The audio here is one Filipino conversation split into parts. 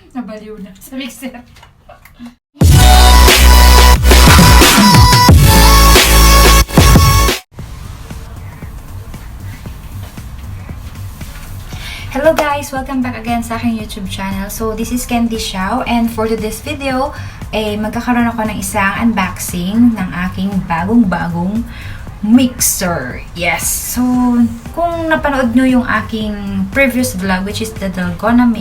Nabaliw na sa mixer. Hello guys! Welcome back again sa aking YouTube channel. So, this is Candy Xiao, and for today's video, magkakaroon ako ng isang unboxing ng aking bagong-bagong mixer. Yes! So, kung napanood nyo yung aking previous vlog, which is the Dalgona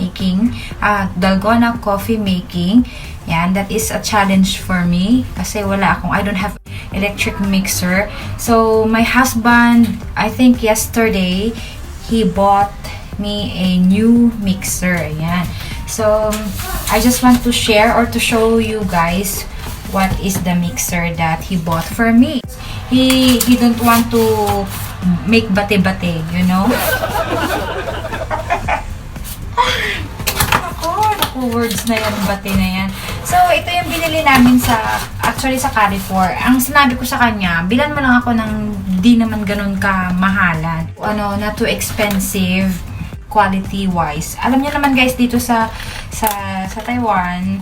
Coffee making, yan, that is a challenge for me kasi I don't have electric mixer. So, my husband, I think yesterday, he bought me a new mixer. Ayan. So, I just want to share or to show you guys what is the mixer that he bought for me. He don't want to make bate-bate, you know? Ako, words na yan, bate na yan. So, ito yung binili namin actually sa Carrefour. Ang sinabi ko sa kanya, bilan mo lang ako ng di naman ganun kamahalan. Not too expensive, quality-wise. Alam niyo naman guys, dito sa Taiwan,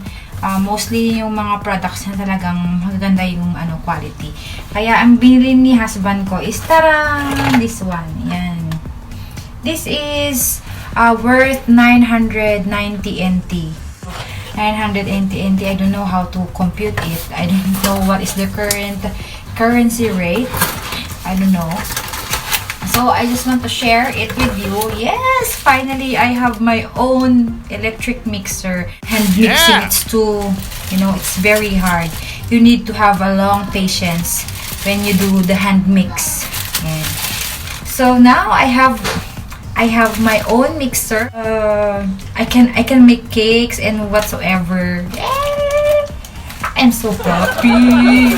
mostly yung mga products na talagang magaganda yung quality. Kaya ang binili ni husband ko is this one. Yan. This is worth 990 NT. 990 NT. I don't know how to compute it. I don't know what is the current currency rate. I don't know. So, I just want to share it with you. Yes! Finally, I have my own electric mixer. Hand mixing, it's it's very hard. You need to have a long patience when you do the hand mix. Yeah. So, now I have my own mixer. I can make cakes and whatsoever. Yeah! I'm so happy.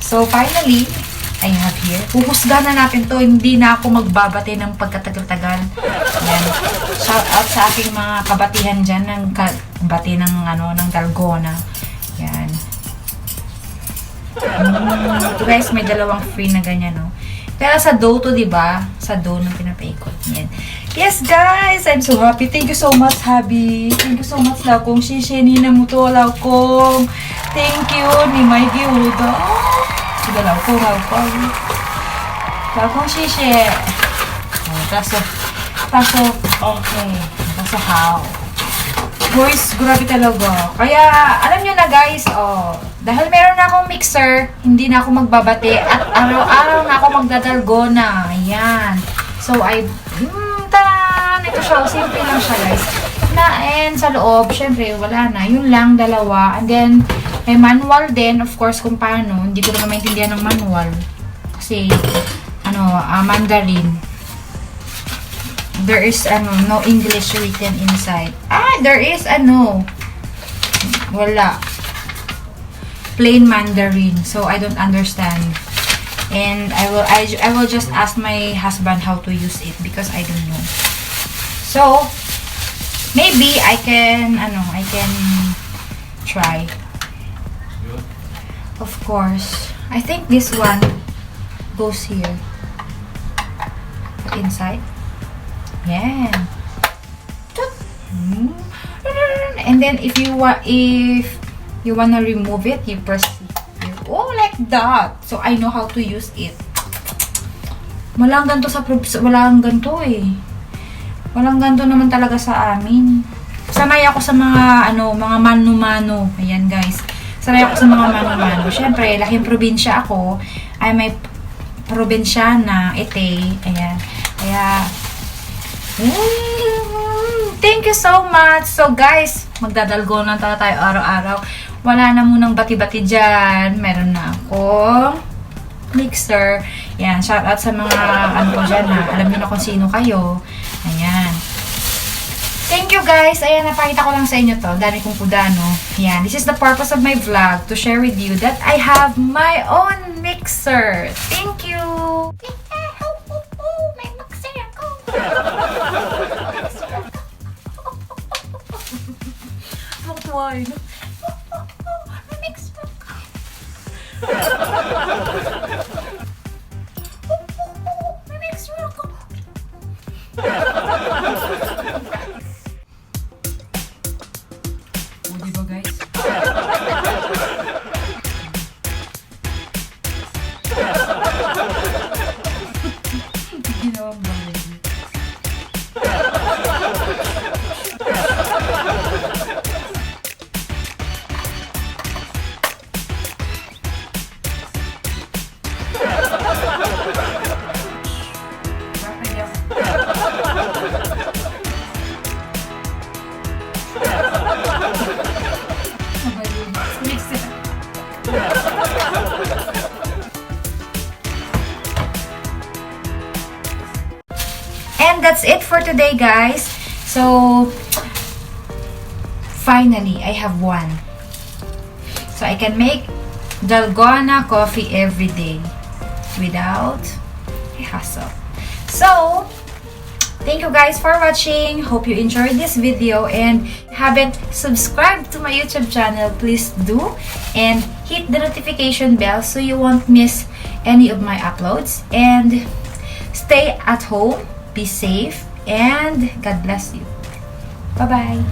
So, finally, I have here. Huhusga na natin to. Hindi na ako magbabate ng pagkatagal-tagal. Yan. Shout out sa aking mga kabatihan dyan ng bati ng Dalgona. Yan. Ito guys, may dalawang free na ganyan, no? Pero sa dough to, diba? Sa dough ng pinapaikot. Yan. Yes, guys! I'm so happy. Thank you so much, Habi. Thank you so much, Laukong. Shisheni na mo to, Laukong. Thank you, ni Mikey Udo. 这个老公，谢谢。他说 okay. Kaso how? Boys, grabe talaga. Kaya, alam nyo na guys, dahil meron na akong mixer, hindi na ako magbabate at araw-araw na ako magdadalgona. Ayan. So, taran! Ito siya, simple lang siya guys. And sa loob, syempre, wala na. Yun lang, dalawa. And then, may manual din, of course, kung paano. Hindi ko naman maintindihan ng manual. Kasi, Mandarin. There is, no English written inside. There is, wala. Plain Mandarin. So, I don't understand. And, I will just ask my husband how to use it because I don't know. So, maybe, I can try. Of course. I think this one goes here. Inside. Yeah. And then if you wanna remove it, you press here. Oh, like that. So I know how to use it. Walang ganito walang ganito eh. Walang ganito naman talaga sa amin. Sanay ako sa mga mga mano-mano. Ayan guys. Sanay ako sa mga mano-mano. Siyempre, laking probinsya ako. Ay may probinsyana, ete. Ayan. Kaya, thank you so much. So guys, magdadalgona tayo araw-araw. Wala na munang bati-bati dyan. Meron na akong mixer. Ayan, shout out sa mga ko dyan ha. Alam niyo na kung sino kayo. Ayan. Thank you guys. Ayan, napakita ko lang sa inyo to. Dami kong pudano. Ayan, this is the purpose of my vlog to share with you that I have my own mixer. Thank you. May mixer ako. Why? May mixer ako. May mixer ako. today, guys. So, finally, I have one. So, I can make Dalgona coffee every day without a hassle. So, thank you guys for watching. Hope you enjoyed this video, and if you haven't subscribed to my YouTube channel, please do, and hit the notification bell so you won't miss any of my uploads. And stay at home, be safe, and God bless you. Bye-bye.